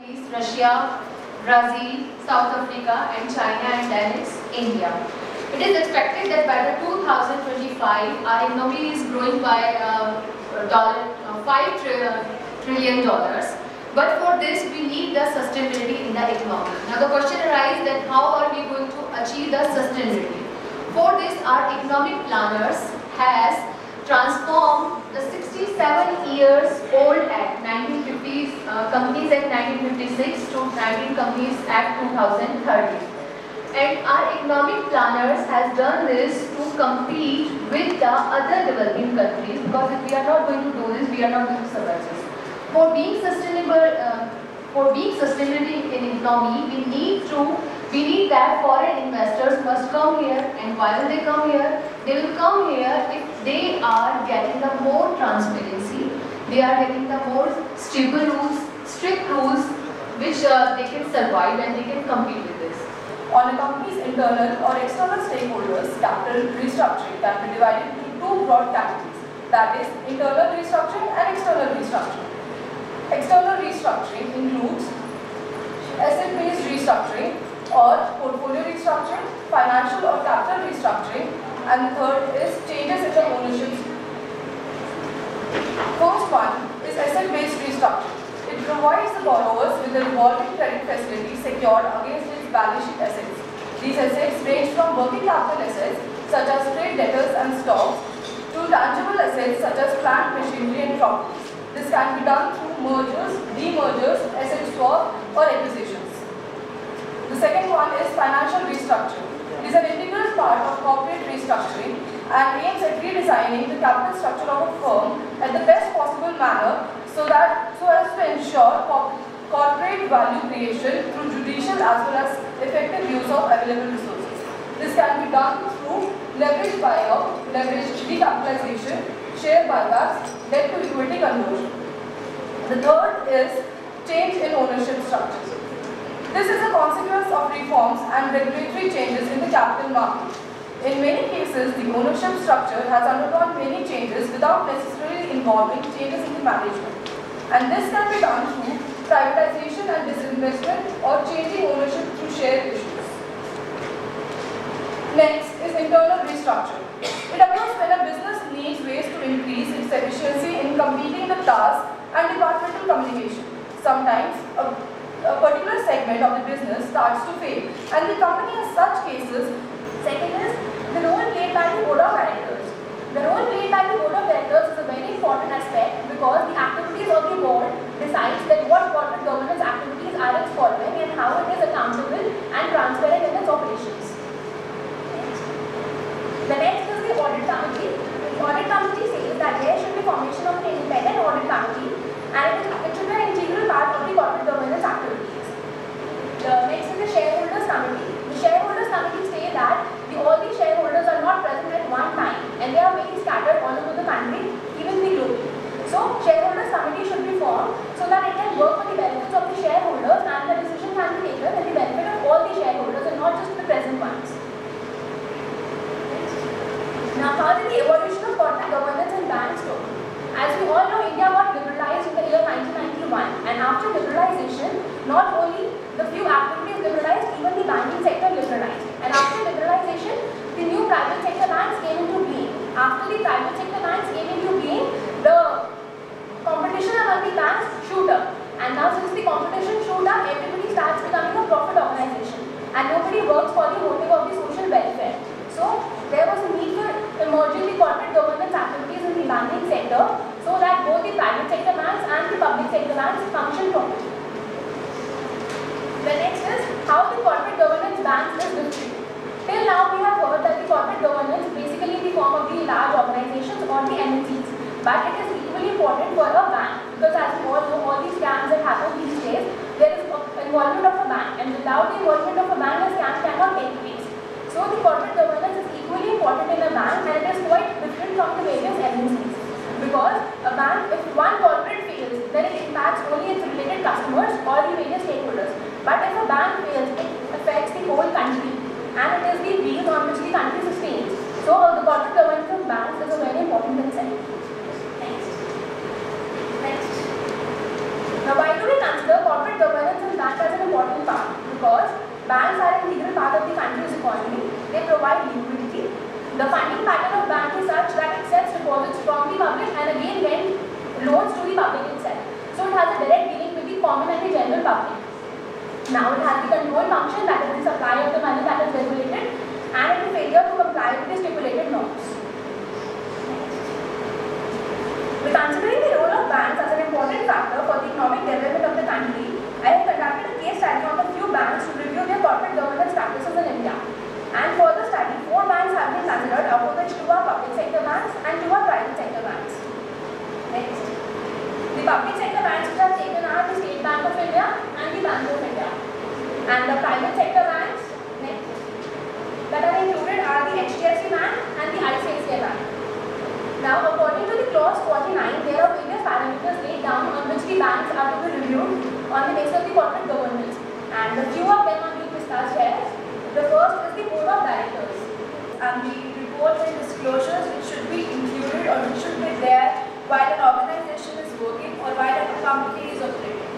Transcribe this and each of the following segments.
East Russia, Brazil, South Africa and China, and then it's India. It is expected that by the 2025 our economy is growing by $5 trillion. But for this we need the sustainability in the economy. Now the question arises that how are we going to achieve the sustainability? For this our economic planners has transformed the 67 years old Act 1950s Companies Act 1956 to 19 Companies Act 2030. And our economic planners has done this to compete with the other developing countries, because if we are not going to do this, we are not going to survive this. For being sustainable in economy, we need that foreign investors must come here, and while they come here, they will come here if they are getting the more transparency, they are getting the more stable rules, strict rules, which they can survive and they can compete with this. On a company's internal or external stakeholders, capital restructuring can be divided into two broad categories, that is, internal restructuring and external restructuring. External restructuring includes asset-based restructuring or portfolio restructuring, financial or capital restructuring, and the third is changes in the ownership. First one is asset-based restructuring. It provides the borrowers with a revolving credit facility secured against its balance sheet assets. These assets range from working capital assets such as trade debtors and stocks to tangible assets such as plant, machinery and properties. This can be done through mergers, demergers, asset swap or acquisitions. The second one is financial restructuring. It is an integral part of corporate restructuring and aims at redesigning the capital structure of a firm at the best possible manner so as to ensure corporate value creation through judicial as well as effective use of available resources. This can be done through leverage buyout, leverage recapitalization, share buybacks, debt to equity conversion. The third is change in ownership structures. This is a consequence of reforms and regulatory changes in the capital market. In many cases, the ownership structure has undergone many changes without necessarily involving changes in the management. And this can be done through privatization and disinvestment or changing ownership through share issues. Next is internal restructuring. It occurs when a business needs ways to increase its efficiency in completing the tasks and departmental communication. Sometimes a particular segment of the business starts to fail, and the company has such cases. Second is the role played by the board of directors. The role played by the board of directors is a very important aspect because the activities of the board decides that what corporate governance activities are it following and how it is accountable and transparent in its operations. The next is the audit committee. The audit committee says that there should be formation of an independent audit committee and it should be an integral part of the corporate governance activities. The next is the shareholders committee. The shareholders committee say that all the shareholders are not present at one time and they are very scattered all over the country, even the globe. So shareholders committee should be formed so that it can work for the benefits of the shareholders and the decision can be taken in the benefit of all the shareholders and not just the present ones. Now, how did the evolution of corporate governance in banks go? As we all know, India got liberalized in the year 1991, and after liberalization, not only the few activities liberalized, even the banking sector liberalized. And after liberalization, the new private sector banks came into being. After the private sector banks came into being, the competition among the banks shoot up. And now since the competition shoot up, everybody starts becoming a profit organization. And nobody works for the motive of the social welfare. So, there was a need for emerging the corporate governance activities in the banking sector so that both the private sector banks and the public sector banks function properly. The next is how the corporate governance banks is different. Till now we have heard that the corporate governance is basically in the form of the large organizations or the MNCs. But it is equally important for a bank because as we all know, all these scams that happen these days, there is involvement of a bank, and without the involvement of a bank, a scam cannot take place. So the corporate governance is equally important in a bank and it is quite different from the various MNCs. Because a bank, if one corporate fails, then it impacts only its related customers or the various stakeholders. But if a bank fails, it affects the whole country and it is the wheels on which the country sustains. So the corporate governance of banks is a very important concept. Next. Now why do we consider corporate governance because banks are an integral part of the country's economy. They provide liquidity. The funding pattern of bank is such that it accepts deposits from the public and again lends loans to the public itself. So it has a direct dealing with the common and the general public. Now it has the control function, that is the supply of the money that is regulated, and it is failure to comply with the stipulated norms. By considering the role of banks as an important factor for the economic development of the country, I have conducted a case study on a few banks to review their corporate governance practices in India. And for the study, 4 banks have been considered, out of which 2 are public sector banks and 2 are private sector banks. Next. The public sector banks which are taken are the State Bank of India and the Bank of India. And the private sector banks, next, that are included are the HDFC Bank and the ICICI Bank. Now, according to the clause 49, there are various parameters laid down on which the banks are to be reviewed on the basis of the corporate governance. And the few of them are being discussed here. The first is the board of directors, and the reports and disclosures which should be included or which should be there while an organization is working or while a company is operating.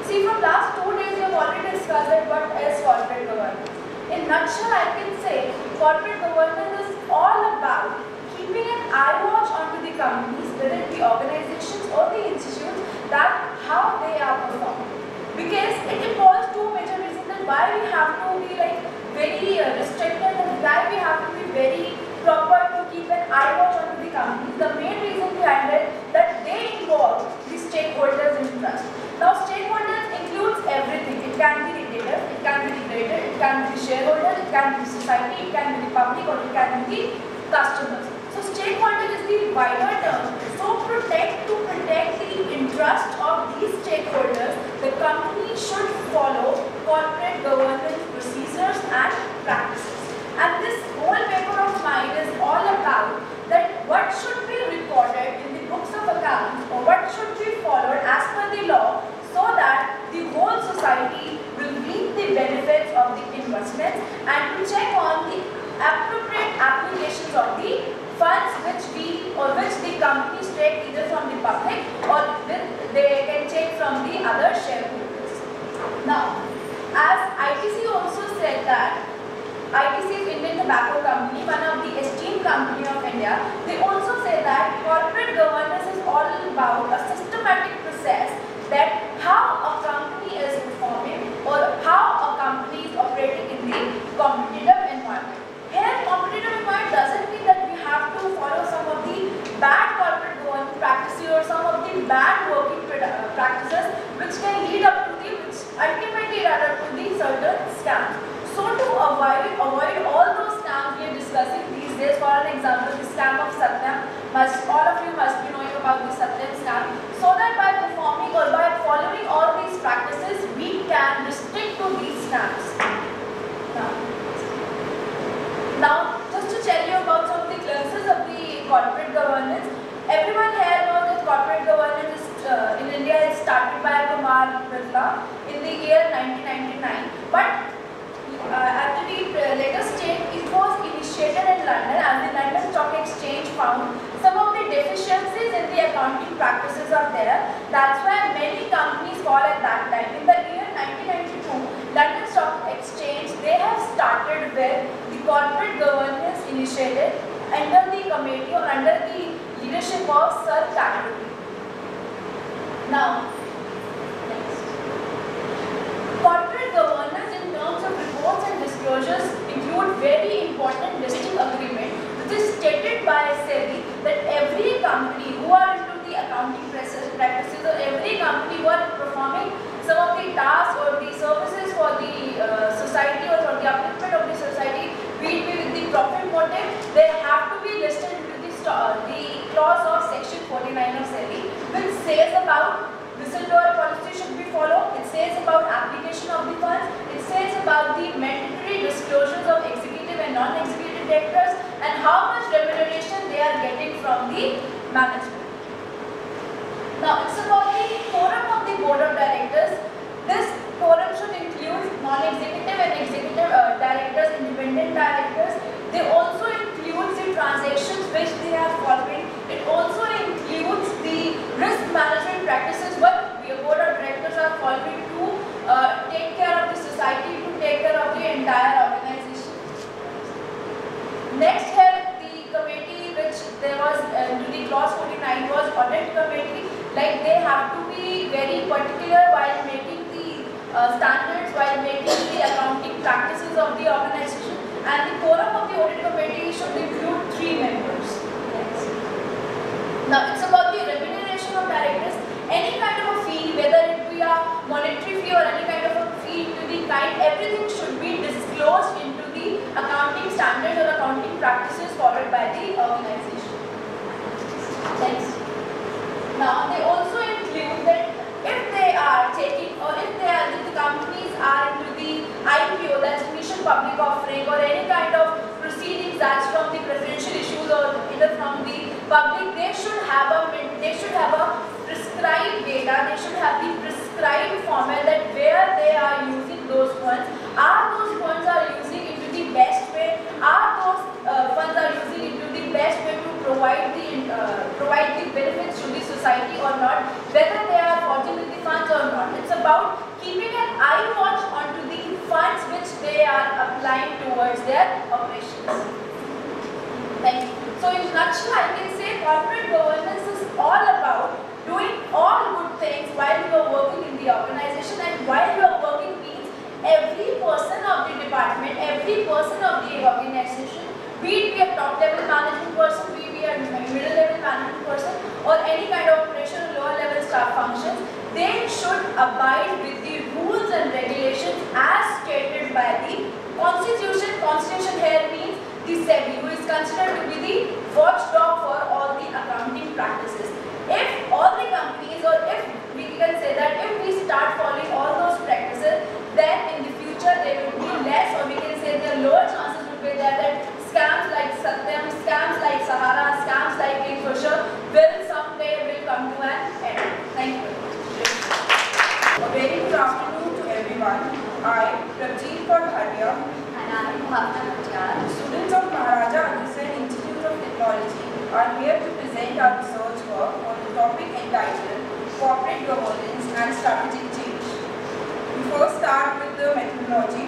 See, from last 2 days we have already discussed what is corporate governance. In nutshell, I can say corporate governance is all about keeping an eye watch onto the companies, whether it be organizations or the institutes, that how they are performing. Because it involves 2 major reasons that why we have to be very restricted and why we have to be very proper to keep an eye watch onto the companies. The main reason behind it that they involve the stakeholders in trust. Now, stakeholders includes everything. It can be retailers, it can be the trader, it can be the shareholders, it can be the society, it can be the public, or it can be the customers. So, stakeholder is the wider term. So, to protect the interest of these stakeholders, the company should follow corporate governance procedures and practices. And this whole paper of mine is all about that what should be recorded in the books of accounts or what should be followed as per the law, so that the whole society will reap the benefits of the investments, and to check on the appropriate applications of the funds which the companies take either from the public or they can take from the other shareholders. Now, as ITC also said that ITC is Indian Tobacco Company, one of the esteemed company of India. They also say that corporate governance is all about a systematic process that how a company is performing or how a company is operating in the competitive environment. Here, competitive environment doesn't mean that we have to follow some of the bad corporate governance practices or some of the bad working practices which can lead up to which ultimately lead up to the certain scams. So to avoid all those scams we are discussing these days, for an example, the scam of Satyam, all of you must be knowing about the Satyam scam, so that by performing or by following all these practices, we can restrict to these scams. Now, just to tell you about some of the glimpses of the corporate governance, everyone here knows that corporate governance in India is started by Kumar Birla in the year 1999, but at the later stage, it was initiated in London, as the London Stock Exchange found some of the deficiencies in the accounting practices are there. That's why many companies call at that time. In the year 1992, London Stock Exchange, they have started with the corporate governance initiative under the committee or under the leadership of Sir Carter. Now, next. Corporate governance in terms of reports and disclosures include very important listing agreement, which is stated by SEBI that every company who are into the accounting practices or every company who are performing some of the tasks or the services for the society or for the upliftment of the society, be it with the profit motive, they have to be listed into the clause of section 49 of SEBI, which says about whistleblower policy should be followed. It says about application of the funds. It says about the mandatory disclosures of executive and non-executive directors and how much remuneration they are getting from the management. Now, it's about the quorum of the board of directors. This quorum should include non-executive and executive directors, independent directors. They also include the transactions which they are following. It also includes the risk management practices what the board of directors are following to take care of the society, to Like they have to be very particular while making the standards, while making the accounting practices of the organization, and the quorum of the audit committee should include 3 members. Now it's about the remuneration of directors. Any kind of a fee, whether it be a monetary fee or any kind of a fee to the kind, everything should be disclosed into the accounting standards or accounting practices followed by the organization. Next. Now they also include that if they are taking, or if the companies are into the IPO, that's initial public offering, or any kind of proceedings that's from the preferential issues or either from the public, they should have a prescribed data, they should have the prescribed format that where they are using those funds. Are those funds are using into the best way? Are those funds are using into the best way to provide the benefits to the society or not? Whether they are forging with the funds or not. It's about keeping an eye watch onto the funds which they are applying towards their operations. Thank you. So in a nutshell, I can say corporate governance is all about doing all good things while you are working in the organization, and while you are working means every person of the department, every person of the organization, be it a top level management person, be it a middle level management person, or any kind of operational lower level staff functions, they should abide with the rules and regulations as stated by the Constitution. Constitution here means the SEBI, who is considered to be the watchdog for all the accounting practices. If all the companies, or if we can say that if we start following all those practices, then in the future there will be less, or we can say the lower chances would be there that scams like Satyam, scams like Sahara, scams like Kingfisher will someday come to an end. Thank you. A very good afternoon to everyone. I, Prabjeet Bhatia, And I am Bhavna Bhatia. students of Maharaja Agricultural Institute of Technology, are here to present our research work on the topic entitled Corporate Governance and Strategic Change. We first start with the methodology.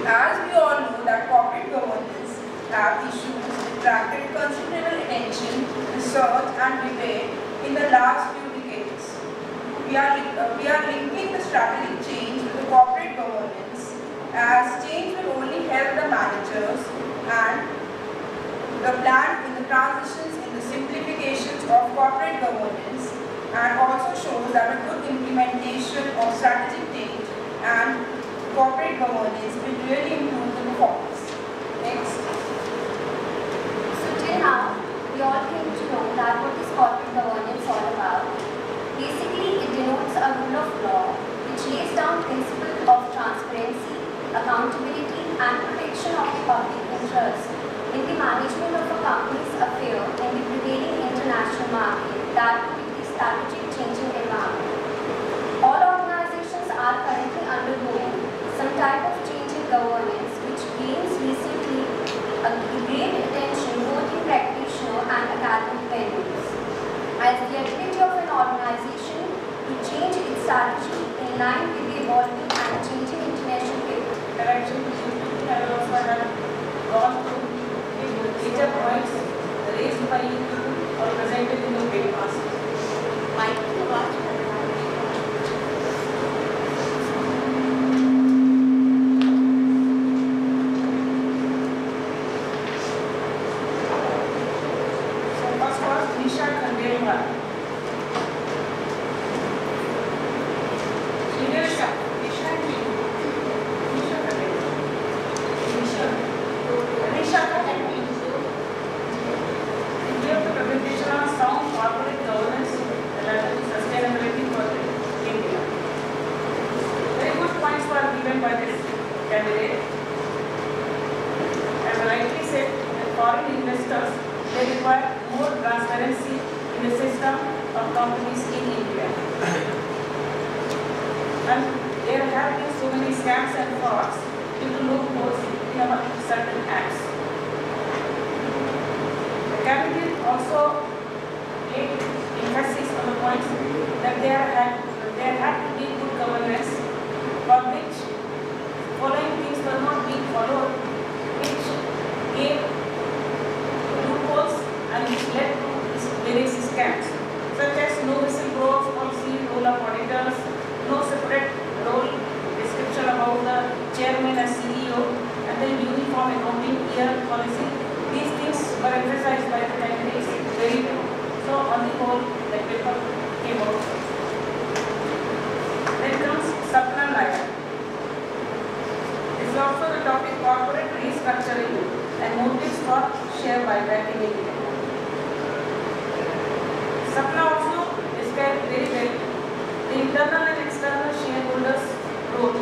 As we all know that corporate governance have issues attracted considerable attention, research and debate in the last few decades. We are linking the strategic change with the corporate governance, as change will only help the managers and the plan in the transitions in the simplifications of corporate governance, and also shows that a good implementation of strategic change and corporate governance will really improve the performance. Next. So till now, we all came to know that what is corporate governance all about. Basically, it denotes a rule of law which lays down principles of transparency, accountability and protection of the public interest in the management of a company's affair in the prevailing international market, that could be strategic changing environment. All organizations are currently undergoing some type of change in governance which gains recently a great attention both in practitioner and academic venues, as the ability of an organization to change its strategy in line with the evolving and changing international Direction I also have gone through major points raised by you or presented in the papers. So first was Nisha Khandelwal. no whistleblowers policy, role of auditors, no separate role description about the chairman and CEO, and then uniform accounting year policy. These things were emphasized by the candidates very well. So on the whole, the paper came out. Then comes Sapna Nair. This is also the topic corporate restructuring and motives for share buyback in India. Sapna also described very well the internal and external shareholders' role,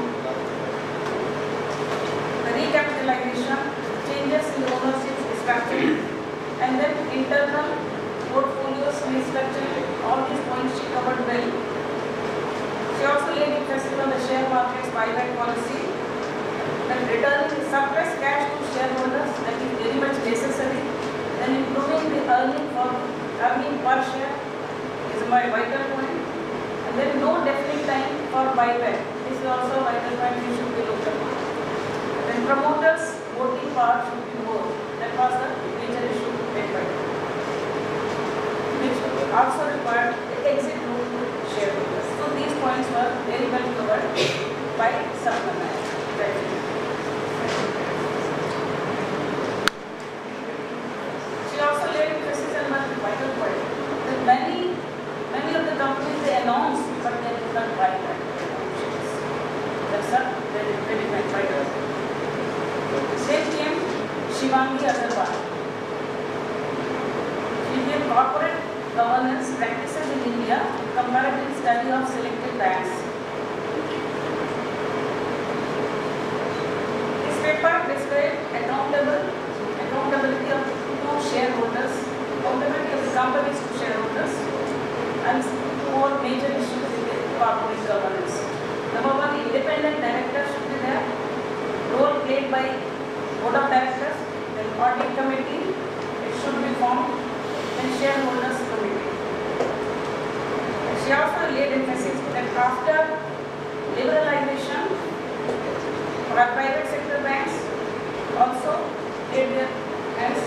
the recapitalization, changes in the ownership structure, and then internal portfolios restructuring. All these points she covered well. She also laid emphasis on the share market's buyback policy, that returning surplus cash to shareholders, that is very much necessary, then improving the earning per share is my vital point, and then no definite time for buyback. This is also a vital point we should be looked upon. Then promoters voting power should be more. That was the major issue made by them, which also required the exit route to shareholders. So these points were very well covered by Sapna Nair. She also laid emphasis on one vital point, that many of the companies they announce, but they do not buy back. That's a very vital. Same came Shivangi Agarwal. She gave corporate governance practices in India, comparative study of selected banks. This paper described accountability of shareholders, accountability of the companies to shareholders, and four major issues in the corporate governance. Number one, independent directors should be there, role played by board of directors, then audit committee, it should be formed, then shareholders committee. She also laid emphasis that after liberalization, private sector banks also laid their hands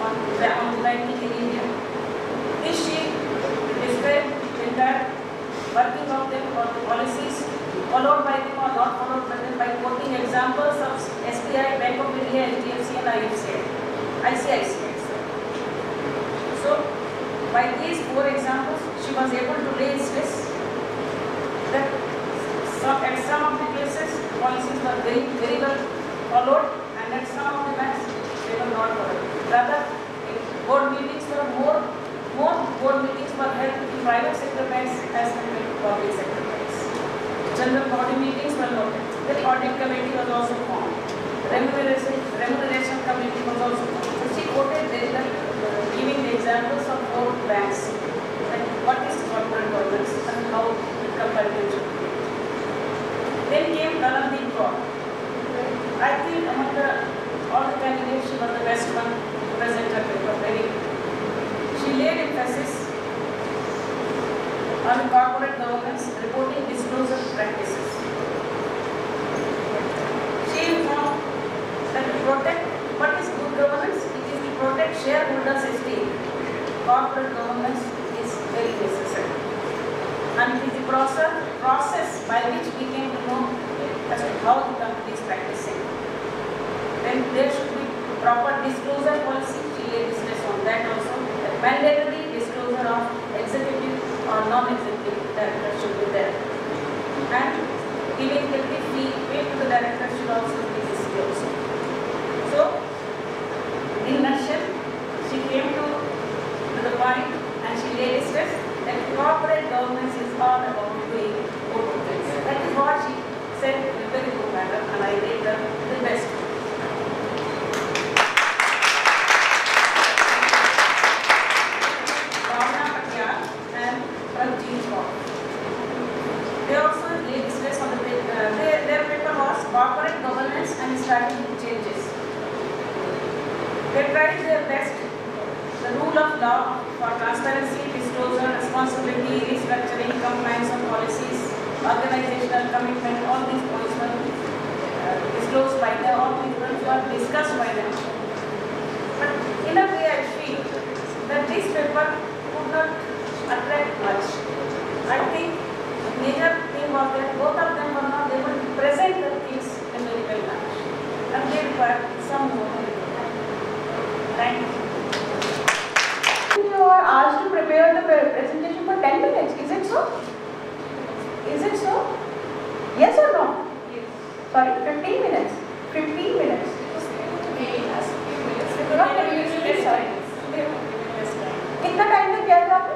on banking in India. This she described the entire working of them or the policies followed by them or not followed by them by quoting examples of SBI, Bank of India, HDFC and ICICI. So by these four examples, she was able to lay stress that at some of the places policies were very well followed, and at some of the banks they were not followed. Rather, board meetings were more board meetings were held in private sector banks as compared to public sector banks. General body meetings were not held. The audit committee was also formed. Remuneration committee was also formed. So she quoted there, giving the examples of four banks, and what is corporate governance and how it compared to. Then came Kalamdeep Kaur. I think among all the candidates, she was the best one to present her paper. She laid emphasis on corporate governance, reporting disclosure practices. She informed that to protect what is good governance, it is to protect shareholders' esteem. Corporate governance is very necessary. And it is the process by which we came to know as to how the company is practicing. Then there should be proper disclosure policy. She laid stress on that also. The mandatory disclosure of executive or non-executive directors should be there. And giving effective fee paid to the director should also be disclosed. So, in nutshell, she came to the point and she laid stress that corporate governance is all about doing both things. That is what she said in a very good manner, and I rate her the best. They also laid stress on their paper was corporate governance and strategic changes. They tried their best. The rule of law for transparency, disclosure, responsibility, restructuring, compliance of policies, organizational commitment, all these points were disclosed by them, all these points were discussed by them. But in a way I feel that this paper could not attract much. that both of them were not able to present the things in a very well manner, and they required some more help. Thank you. You are asked to prepare the presentation for 10 minutes. Is it so? Is it so? Yes or no? Yes. Sorry, 15 minutes. 15 minutes. कितना time तक किया था आपने?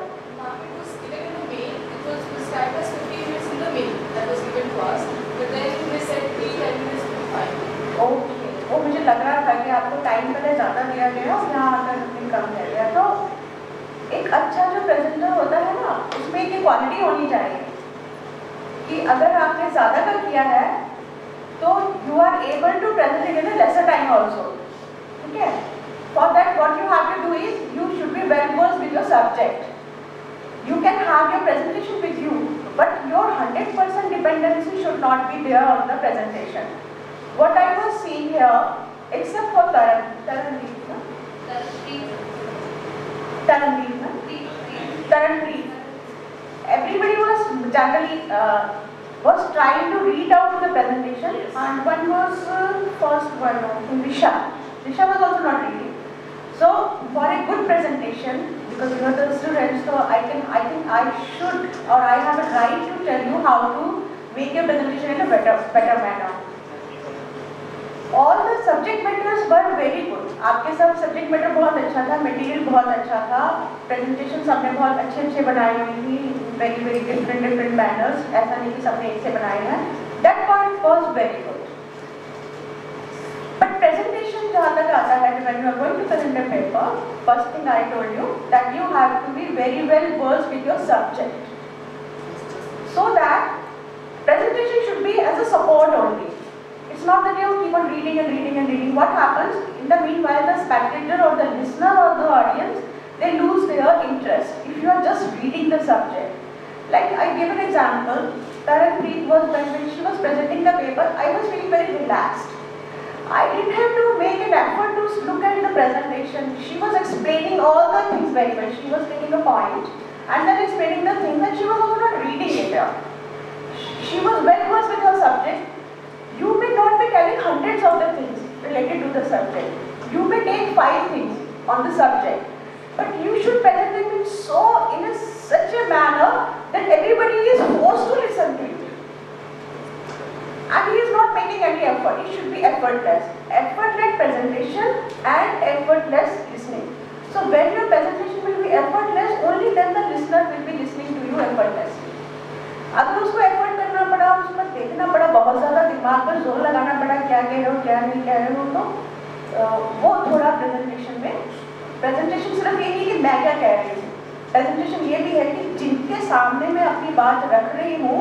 Okay, वो मुझे लग रहा था कि आपको टाइम पहले ज़्यादा दिया गया और यहाँ आकर कम दिया गया। तो एक अच्छा जो प्रेजेंटर होता है ना, उसमें एक क्वालिटी होनी चाहिए कि अगर आपने ज़्यादा का किया है तो you are able to present in a lesser time also. ठीक है? For that, what you have to do is you should be well versed with your subject. You can have your presentation with you, but your 100% dependency should not be there on the presentation. What I was seeing here, except for Taranpreet, everybody was generally was trying to read out the presentation, and one was first one, Risha. Risha was also not reading. So for a good presentation, because you are the students, so I think I should or I have a right to tell you how to make your presentation in a better manner. All the subject matters were very good. आपके सब subject matter बहुत अच्छा था, material बहुत अच्छा था, presentation सबने बहुत अच्छे बनाई हुई थी, very different manners. ऐसा नहीं कि सबने एक से बनाए हैं. That part was very good. But presentation जहाँ तक आता है, when you are going to present a paper, first thing I told you that you have to be very well versed with your subject, so that presentation should be as a support only. It's not that you keep on reading and reading. What happens in the meanwhile, the spectator or the listener or the audience, they lose their interest if you are just reading the subject. Like I give an example, Taranpreet was when she was presenting the paper, I was feeling very relaxed. I didn't have to make an effort to look at the presentation. She was explaining all the things very well. She was taking a point and then explaining the things, and she was also not reading it out. She was well versed with her subject. You may not be telling hundreds of the things related to the subject. You may take 5 things on the subject, but you should present them in such a manner that everybody is forced to listen to it. And he is not making any effort. It should be effortless. Effortless presentation and effortless listening. So when your presentation will be effortless, only then the listener will be listening to you effortlessly. अगर उसको effort करना पड़ा, उसको देखना पड़ा, बहुत ज़्यादा दिमाग पर जोर लगाना पड़ा, क्या कह रहे हो क्या नहीं कह रहे हो, तो वो थोड़ा प्रेजेंटेशन सिर्फ ये नहीं कि मैं क्या कह रही हूँ, प्रेजेंटेशन ये भी है कि जिनके सामने मैं अपनी बात रख रही हूँ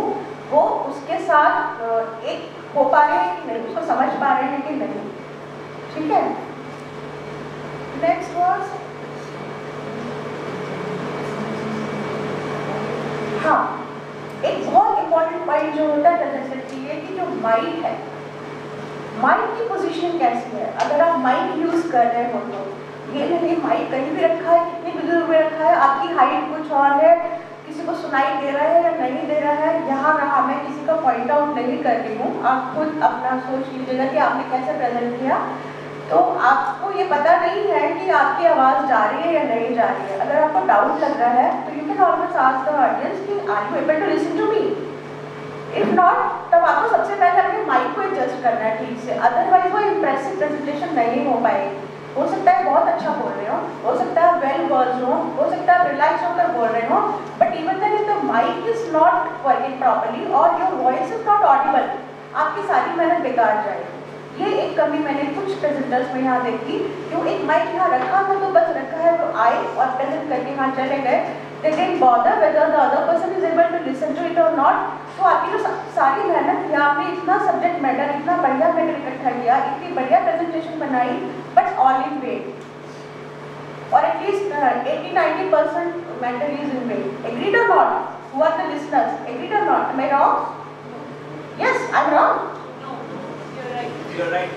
वो उसके साथ एक हो पा रहे हैं कि नहीं, उसको समझ पा रहे हैं कि नहीं. ठीक है? नेक्स्ट वाज हाँ, एक बहुत इंपॉर्टेंट पॉइंट जो होता है प्रेजेंटेशन के लिए कि जो माइक है, माइक की पोजीशन कैसी है. अगर आप माइक यूज कर रहे हो तो ये नहीं माइक कहीं भी रखा है, कितनी भी दूर में रखा है, आपकी हाइट कुछ और है, किसी को सुनाई दे रहा है या नहीं दे रहा है, यहाँ रहा. मैं किसी का पॉइंट आउट नहीं कर रही हूँ, आप खुद अपना सोच लीजिएगा कि आपने कैसे प्रेजेंट किया. तो आपको ये पता नहीं है कि आपकी आवाज़ जा रही है या नहीं जा रही है. अगर आपको डाउट लग रहा है तो you can always ask the audience कि are you able to listen to me. If not, तब आपको सबसे पहले अपने माइक को एडजस्ट करना है ठीक से, अदरवाइज वो इम्प्रेसिव प्रेजेंटेशन नहीं हो पाएगी. हो सकता है बहुत अच्छा बोल रहे हो सकता है वेल वर्स्ड हो सकता है रिलैक्स होकर बोल रहे हो, but even then if the mic is not working properly और your voice is not audible, आपकी सारी मेहनत बेकार जाएगी. ये एक कमी मैंने कुछ प्रेजेंटर्स में यहाँ देखी, क्यों एक माइक यहाँ रखा था तो बस रखा है, वो आए और प्रेजेंट करके यहाँ चले गए. They didn't bother whether the other person is able to listen to it or not. तो आपकी जो सारी मेहनत थी, आपने इतना सब्जेक्ट मैटर, इतना बढ़िया मैटर इकट्ठा किया, इतनी बढ़िया प्रेजेंटेशन बनाई, बट ऑल इन वेन, और at least 80-90% matter is in when. Agreed और not? Who are the listeners? Agreed or not? Am I wrong? Yes, I'm wrong. You're right.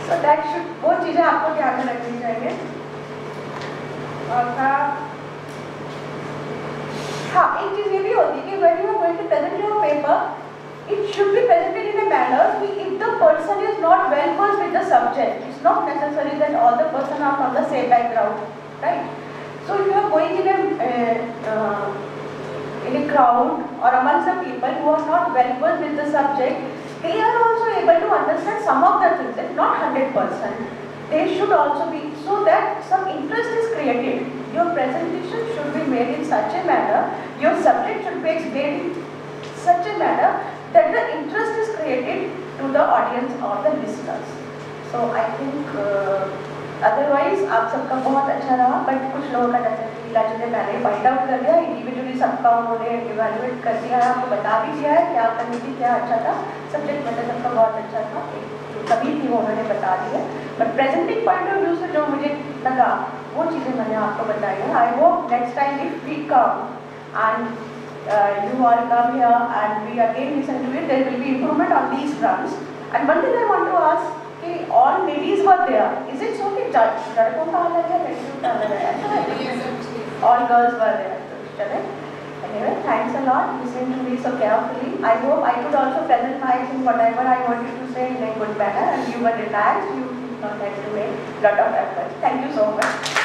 So that should, वो चीजें आपको ध्यान में रखनी चाहिए. और था हाँ, एक चीज़ ये भी होती है कि when you are going to present your paper, it should be presented in a manner if the person is not well versed with the subject. It's not necessary that all the person are from the same background, right? So if you are going in a crowd or amongst the people who are not well versed with the subject, they are also able to understand some of the things, if not 100%. They should also be, so that some interest is created. Your presentation should be made in such a manner, your subject should be explained in such a manner that the interest is created to the audience or the listeners. So I think otherwise आप सबका बहुत अच्छा रहा, but कुछ लोगों का definitely लाजिने पहले ही find out कर दिया, इंडिविजुअली सबका उन्होंने इवैल्यूएट कर दिया है, आपको बता भी दिया है क्या करनी थी, क्या अच्छा था, सब्जेक्ट मैटर सबका बहुत अच्छा था, सभी थी वो उन्होंने बता दी है, but presenting point of view से जो मुझे लगा वो चीज़ें मैंने आपको बताई है. I hope next time if we come and you all come here and we again listen to it, there will be improvement on these fronts. And one thing I want to ask, कि all ladies were there, is it so कि लड़कों का अलग है, लड़कियों का अलग है? All girls were there. चले. Anyway, thanks a lot listening to me so carefully. I hope I could also present my whatever I wanted to say in a good manner, and you were relaxed. You did not have to make lot of effort. Thank you so much.